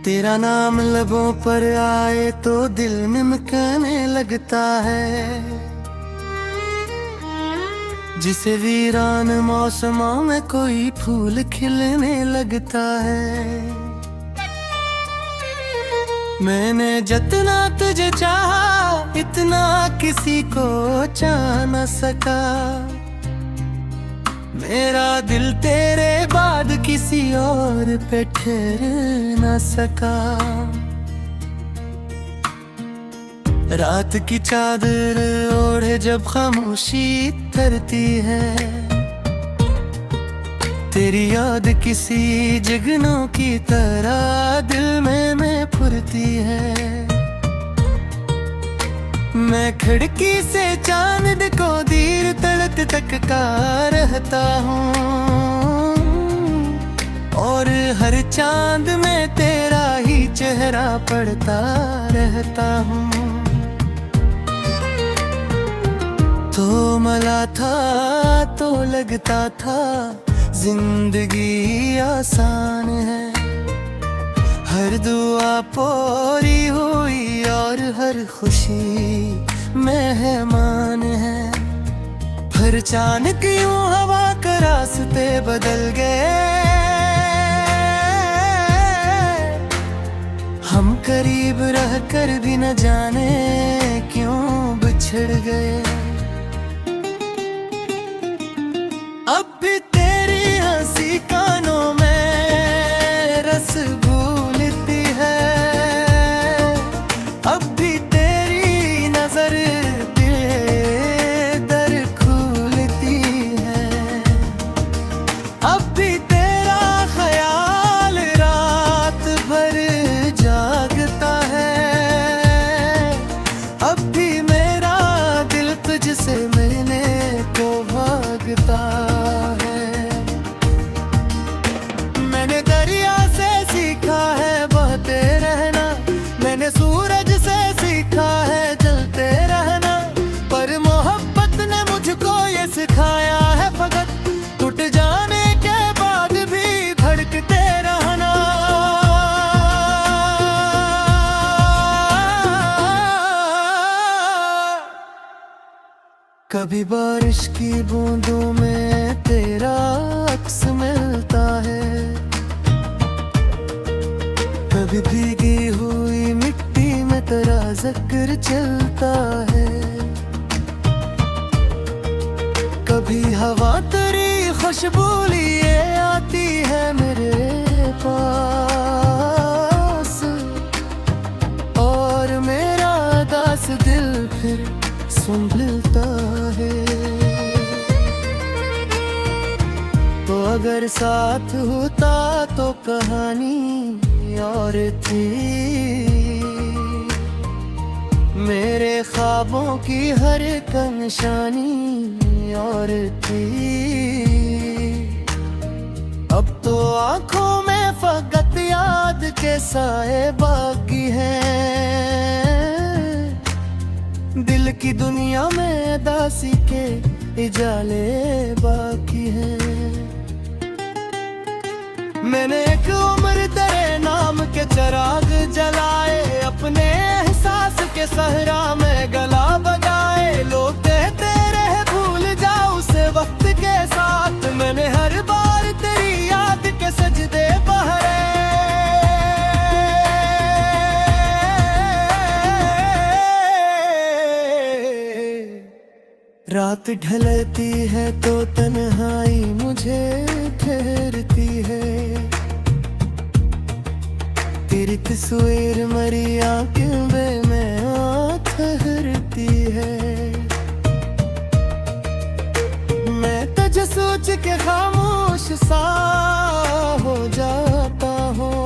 तेरा नाम लबों पर आए तो दिल निमकने लगता है। जिसे वीरान मौसमों में कोई फूल खिलने लगता है। मैंने जितना तुझे चाहा इतना किसी को चाह न सका। मेरा दिल तेरे बाद किसी और पे ठहर न सका। रात की चादर ओढ़े जब खामोशी करती है। तेरी याद किसी जगनों की तरह दिल में फुरती है। मैं खिड़की से चांद को देर तलत तक का रहता हूँ। और हर चांद में तेरा ही चेहरा पड़ता रहता हूँ। तो मला था तो लगता था जिंदगी आसान है। हर दुआ पूरी हुई और हर खुशी मेहमान है। फिर अचानक यूं हवा के रास्ते बदल गए। हम करीब रह कर भी न जाने क्यों बिछड़ गए। अब भी तेरी हंसी कानों में रस घूलती है। अब भी तेरी नजर दिल दर खोलती है। अब भी तेरा ख्याल रात भर जागता है। अब भी मेरा दिल तुझसे मिलने को भागता है। मैंने दरिया से सीखा है बहते रहना। मैंने सूरज से सीखा है जलते रहना। पर मोहब्बत ने मुझको ये सिखाया है फकत टूट जाने के बाद भी धड़कते रहना। कभी बारिश की बूंदों में तेरा अक्स मिलता है। कभी भीगी हुई मिट्टी में तेरा जिक्र चलता है। कभी हवा तेरी खुशबू लिए आती है मेरे पास। और मेरा दास दिल फिर संभलता है। तो अगर साथ होता तो कहानी और थी। मेरे ख्वाबों की हर एक निशानी और थी। अब तो आंखों में फकत याद के साए बाकी हैं। दिल की दुनिया में दासी के इजाले बाकी हैं। मैंने एक उम्र तेरे नाम के चिराग जलाए। अपने एहसास के सहरा में गला बजाए। लोग कहते रहे भूल जाओ उसे वक्त के साथ। मैंने हर बार तेरी याद के सजदे बहरे। रात ढलती है तो तन्हाई मुझे घेरती है। तेरी तस्वीर मरी आंखें में ठहरती है। मैं तुझे सोच के खामोश सा हो जाता हूँ।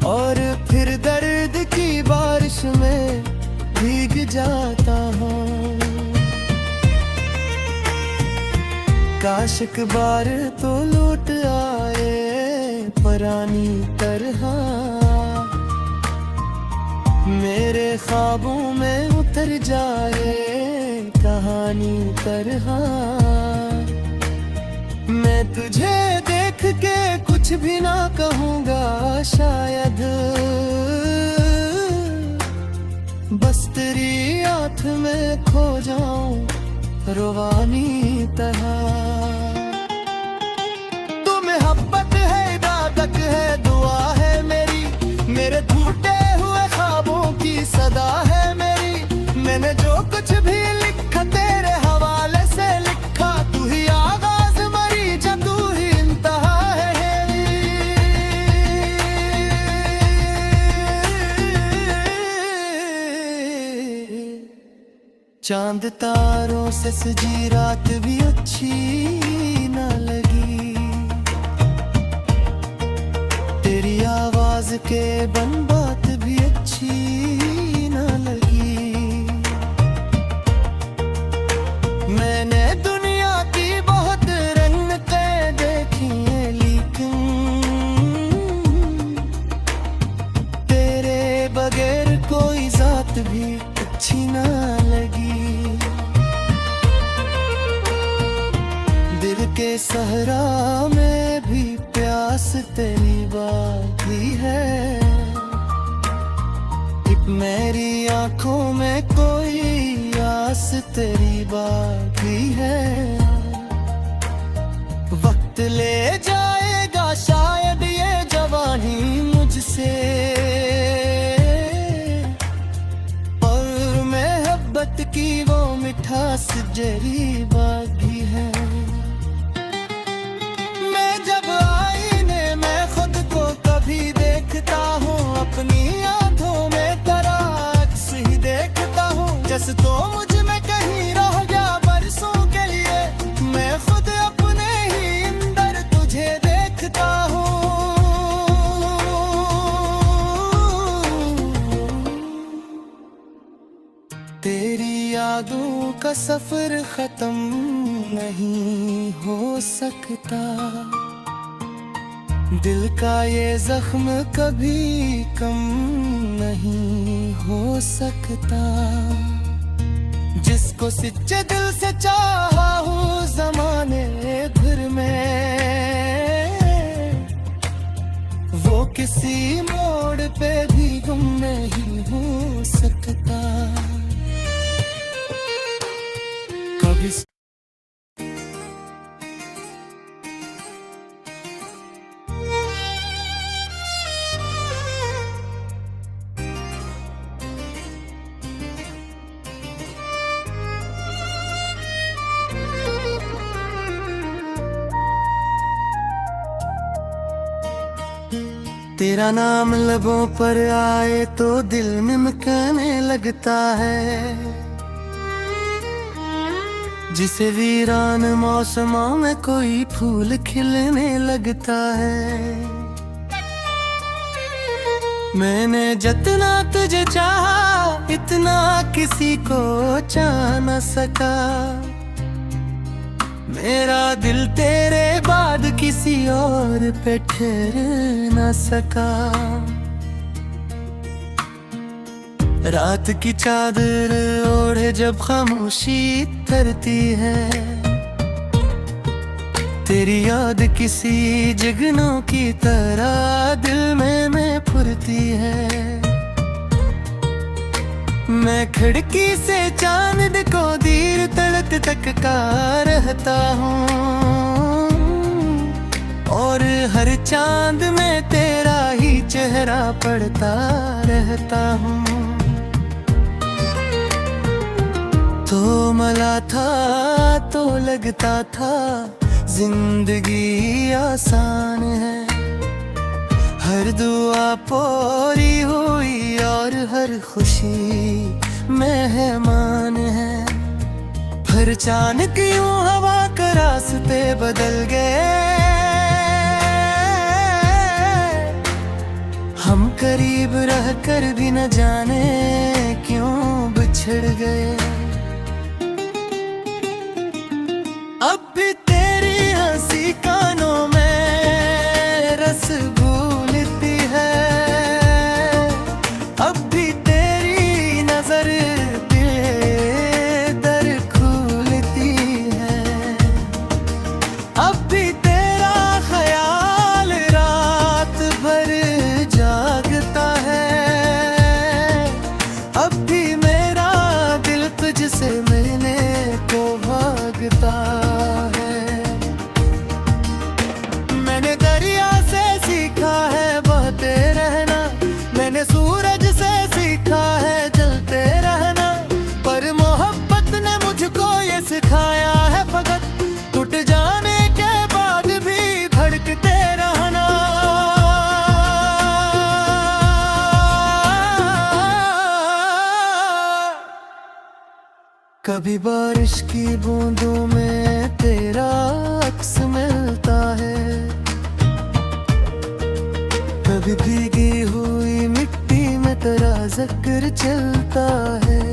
और फिर दर्द की बारिश में भीग जाता हूँ। काश एक बार तो लौट आए परानी तरह। मेरे ख्वाबों में उतर जाए कहानी तरह। मैं तुझे देख के कुछ कुछ भी ना कहूँगा शायद, बस तेरी आँख में खो जाऊं रूहानी तरह। तू मोहब्बत है, इबादत है, दुआ है मेरी, मेरे टूटे हुए ख्वाबों की सदा है मेरी। मैंने जो कुछ भी लिखा तेरे हवाले से लिखा, तू ही आगाज मरी जा, तू ही इंतहा है। चांद तारों से सजी रात भी अच्छी ना लगी, तेरी आवाज के बन बात भी अच्छी ना लगी। मैंने दुनिया की बहुत रौनकें देखी हैं, लेकिन तेरे बगैर कोई जात भी अच्छी ना लगी। दिल के सहरा में भी प्यास तेरी बाकी है, एक मेरी आंखों में कोई आस तेरी बाकी है। वक्त ले जाएगा शायद ये जवानी मुझसे, और मोहब्बत की वो मिठास जरी बाकी है। मैं जब आईने में खुद को कभी देखता हूँ, अपनी आंखों में तेरा अक्स ही देखता हूँ। जैसे तो मुझ में कहीं रह गया बरसों के लिए, मैं खुद अपने ही अंदर तुझे देखता हूँ। तेरी यादों का सफर खत्म नहीं हो सकता, दिल का ये जख्म कभी कम नहीं हो सकता। जिसको सच्चे दिल से चाहा हूँ ज़माने भर में, वो किसी मोड़ पे भी गुम नहीं हो सकता। कभी तेरा नाम लबों पर आए तो दिल निमकने लगता है, जिसे वीरान मौसमों में कोई फूल खिलने लगता है। मैंने जितना तुझे चाहा इतना किसी को चाह न सका, मेरा दिल तेरे बाद किसी और पे ठहर न सका। रात की चादर ओढ़े जब खामोशी करती है, तेरी याद किसी जगनों की तरह दिल में फुरती है। मैं खिड़की से चांद को देर तड़क तक का रहता हूँ, और हर चांद में तेरा ही चेहरा पड़ता रहता हूँ। तो मला था तो लगता था जिंदगी आसान है, हर दुआ पूरी हुई और हर खुशी मेहमान है। फिर अचानक यूं हवा के रास्ते बदल गए, हम करीब रह कर भी न जाने क्यों बिछड़ गए। अब भी तेरी हंसी कानों में रस घूलती है, अब भी तेरी नजर बेदर खुलती है, अब भी तेरा ख्याल सिखाया है फकत टूट जाने के बाद भी धड़कते रहना। कभी बारिश की बूंदों में तेरा अक्स मिलता है, कभी भीगी हुई मिट्टी में तेरा जिक्र चलता है,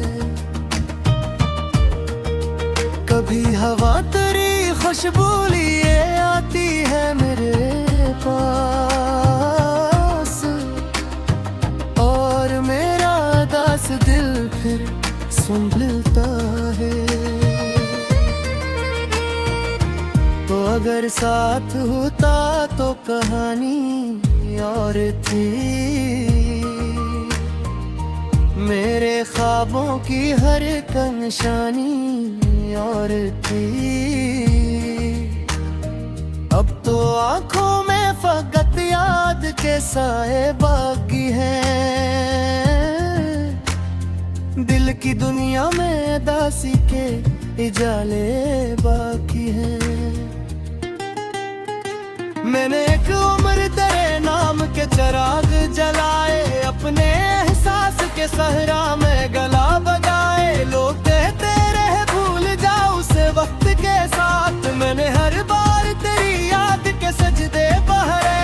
कभी हवा तेरी खुशबू लिए आती है मेरे पास, और मेरा दास दिल फिर संभलता है। तो अगर साथ होता तो कहानी और थी, मेरे ख्वाबों की हर एक निशानी और थी। अब तो आंखों में फकत याद के साए बाकी हैं, दिल की दुनिया में दासी के इजाले बाकी हैं। मैंने एक उम्र तेरे नाम के चिराग जलाए, अपने एहसास के सहरा में गला बजाए। लोग कहते रहे भूल जाओ उसे वक्त के साथ, मैंने हर बार तेरी याद के सजदे बहरे।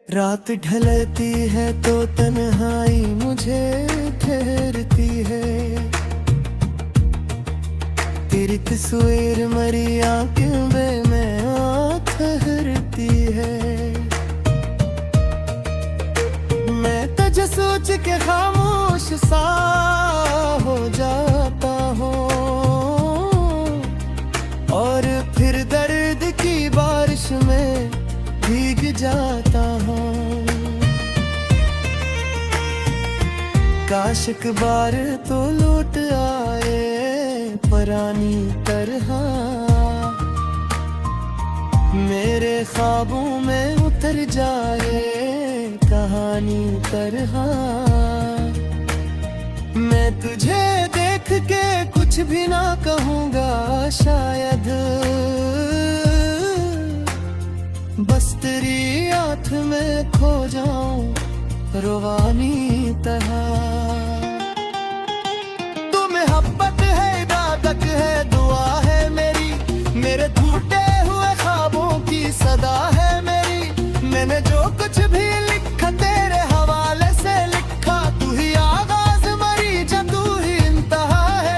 रात ढलती है तो तन्हाई मुझे घेरती है, तेरी तस्वीर मरी आंखों में ठहरती है। मैं तुझे सोच के खामोश सा हो जाता हूँ, और फिर दर्द की बारिश में भीग जाता हूँ। काश एक बार तो लौट आए परानी तरह, मेरे ख्वाबों में उतर जाए कहानी तरह। मैं तुझे देख के कुछ भी ना कहूँगा शायद, बस तेरी आँख में खो जाऊं रुवानी तरह। तू मोहब्बत है, इबादत है, दुआ है मेरी, मेरे टूटे हुए ख्वाबों की सदा है मेरी। मैंने जो कुछ भी लिखा तेरे हवाले से लिखा, तू ही आगाज मरी जा तू ही इंतहा है।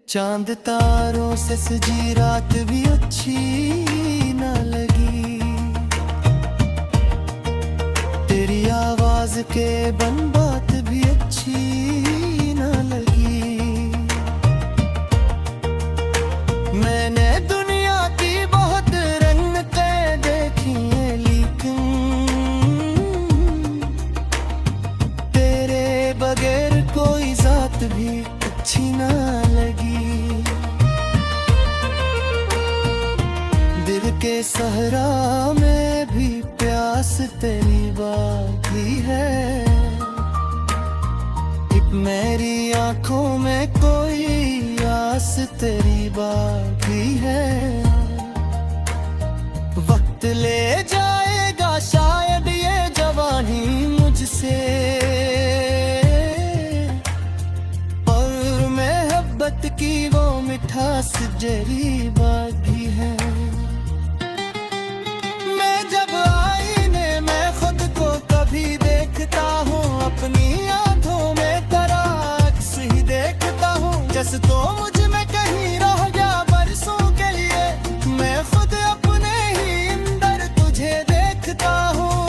चांद तारों से सजी रात भी अच्छी न लगी, तेरी आवाज के बन बात भी अच्छी न लगी। मैंने दुनिया की बहुत रंगतें देखी हैं, लेकिन तेरे बगैर कोई जात भी अच्छी ना लगी। दिल के सहरा में भी प्यास तेरी बाकी है, एक मेरी आंखों में कोई आस तेरी बाकी है। वक्त ले जाएगा शायद ये जवानी मुझसे, की वो मिठास जरी बाकी है। मैं जब आईने में खुद को कभी देखता हूँ, अपनी आंखों में तेरा अक्स ही देखता हूँ। जैसे तो मुझ में कहीं रह गया बरसों के लिए, मैं खुद अपने ही अंदर तुझे देखता हूँ।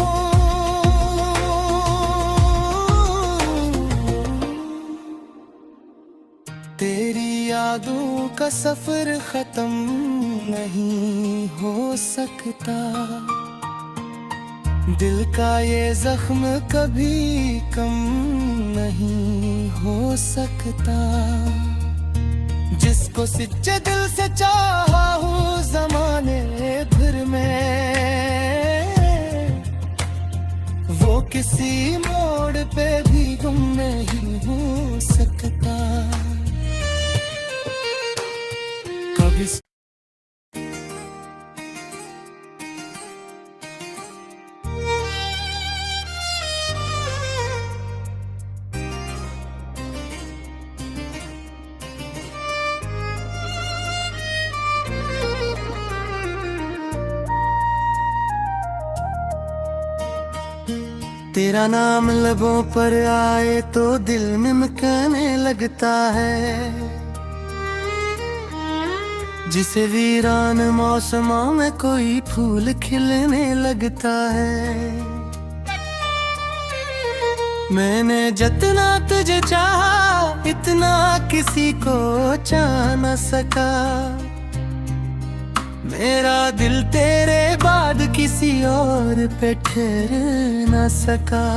तेरी यादों का सफर खत्म नहीं हो सकता, दिल का ये जख्म कभी कम नहीं हो सकता। जिसको सच्चे दिल से चाहा हूँ जमाने भर में, वो किसी मोड़ पे भी गुम नहीं हो सकता। कभी तेरा नाम लबों पर आए तो दिल निमकने लगता है, जिसे वीरान मौसमों में कोई फूल खिलने लगता है। मैंने जितना तुझे चाहा इतना किसी को चाह न सका, मेरा दिल तेरे बाद किसी और पे ठहर न सका।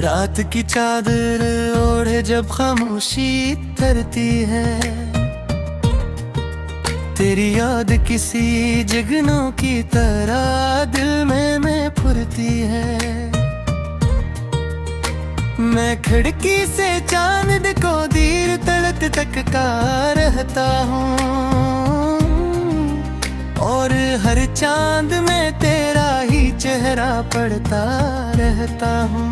रात की चादर ओढ़े जब खामोशी करती है, तेरी याद किसी जगनों की तरह दिल में फुरती है। मैं खिड़की से चांद को देर तलत तक का रहता हूँ, और हर चांद में तेरा ही चेहरा पड़ता रहता हूँ।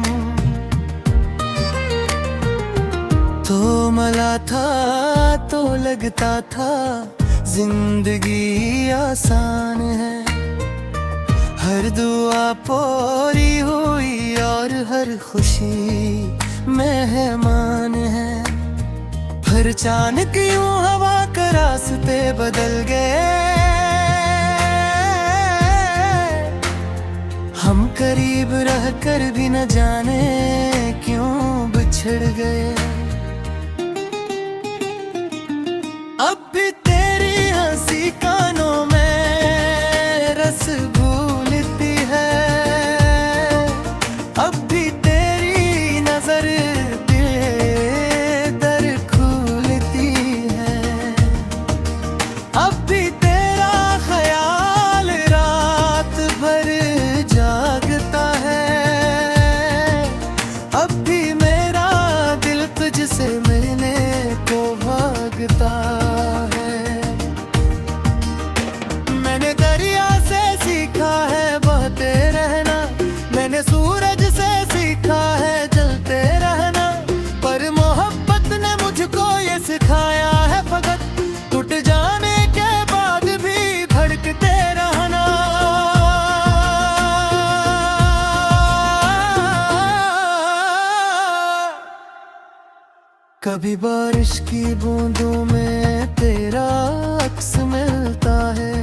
तो मला था तो लगता था जिंदगी आसान है, हर दुआ पूरी हुई और हर खुशी मेहमान है। फिर अचानक यूं हवा के रास्ते बदल गए, हम करीब रह कर भी न जाने क्यों बिछड़ गए। अब भी तेरी हंसी कानों में रस घूलती है, अब भी तेरी नजर दिल दर खोलती है, अब भी तेरा ख्याल रात भर जागता है, अब भी मेरा दिल तुझसे मिलने को भागता है। मैंने दरिया से सीखा है बहते रहना, मैंने सूरज से सीखा है जलते रहना, पर मोहब्बत ने मुझको ये सिखाया है फकत टूट जाने के बाद भी धड़कते रहना। कभी बारिश की बूंदों में तेरा अक्स मिलता है,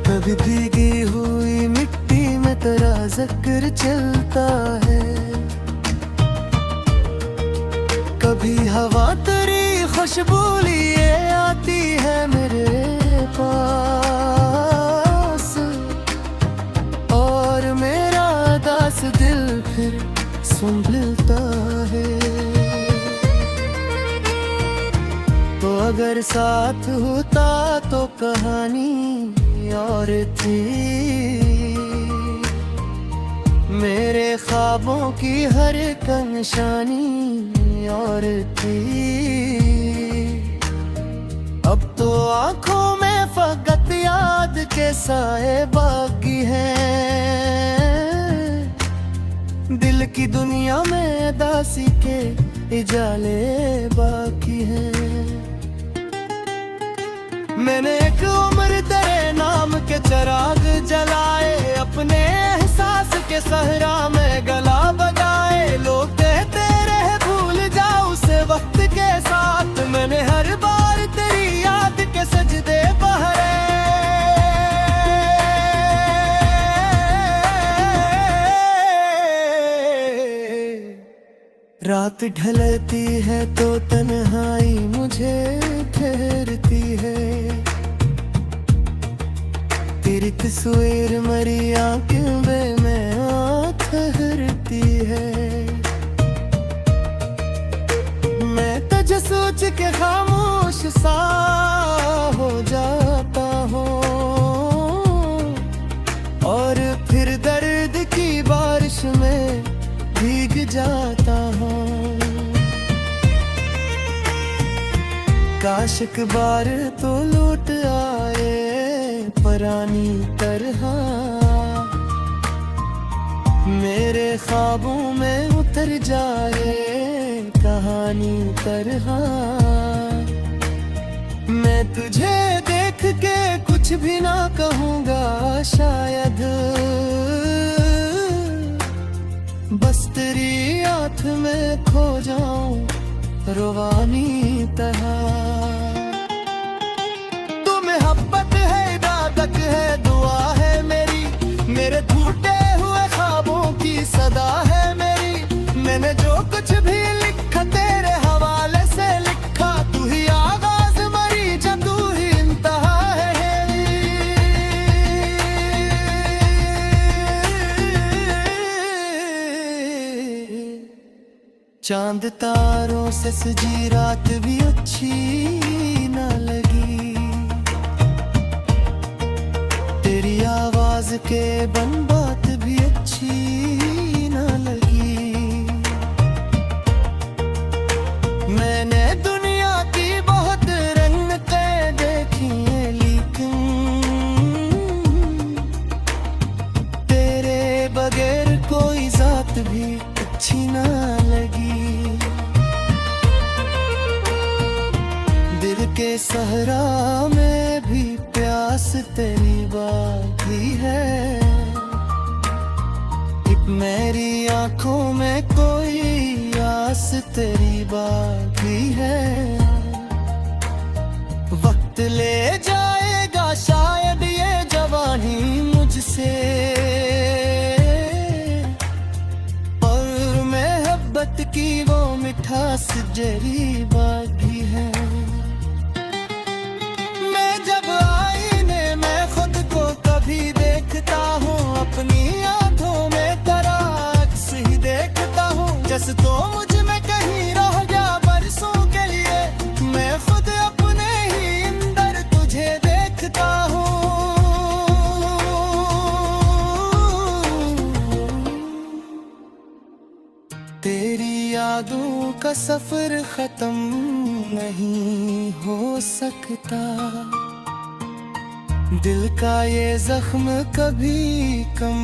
कभी भीगी हुई मिट्टी में तेरा जिक्र चलता है, कभी हवा तेरी खुशबू लिए आती है मेरे पास, और मेरा दास दिल फिर संभलता है। तो अगर साथ होता तो कहानी और थी, मेरे ख्वाबों की हर एक निशानी और थी। अब तो आंखों में फकत याद के साए बाकी हैं, दिल की दुनिया में दासी के इजाले बाकी हैं। मैंने एक उम्र तेरे नाम के चिराग जलाए, अपने एहसास के सहरा में गला बजाए। लोग कहते रहे भूल जाओ उसे वक्त के साथ, मैंने हर बार तेरी याद के सजदे बहरे। रात ढलती है तो तन्हाई मुझे घेरती है, तेरी तस्वीर मरी आंखें में ठहरती है। सोच के खामोश सा हो जाता हूँ, और फिर दर्द की बारिश में भीग जाता हूँ। काश एक बार तो लौट आए परानी तरह, मेरे ख्वाबों में उतर जाए कहानी तरह। मैं तुझे देख के कुछ भी ना कहूँगा शायद, बस तेरी आँख में खो जाऊं रुवानी तरह। तू मोहब्बत है, इबादत है, दुआ है मेरी, मेरे टूटे हुए ख्वाबों की सदा है मेरी। मैंने जो कुछ भी लिखा तेरे हवाले से लिखा, तू ही आगाज मरी जा, तू ही इंतहा है। चांद तारों से सजी रात भी अच्छी ना लगी, तेरी आवाज के बन बात भी अच्छी ना लगी। मैंने दुनिया की बहुत रंगतें देखी हैं, लेकिन तेरे बगैर कोई जात भी अच्छी ना लगी। दिल के सहरा में भी प्यास तेरी बाकी है, एक मेरी आंखों में कोई आस तेरी बाकी है। वक्त ले जाएगा शायद ये जवानी मुझसे, और मोहब्बत की वो मिठास जरी बाकी है। मैं जब आईने में खुद को कभी देखता हूँ, अपनी आंखों में तेरा अक्स ही देखता हूँ। जैसे तो मुझ में कहीं रह गया बरसों के लिए, मैं खुद अपने ही अंदर तुझे देखता हूँ। तेरी यादों का सफर खत्म नहीं हो सकता, दिल का ये जख्म कभी कम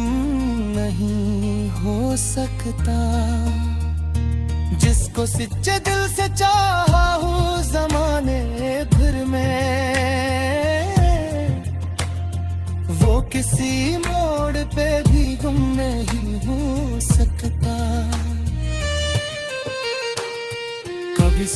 नहीं हो सकता। जिसको सच्चे दिल से चाहा हूँ ज़माने भर में, वो किसी मोड़ पे भी गुम नहीं हो सकता। कभी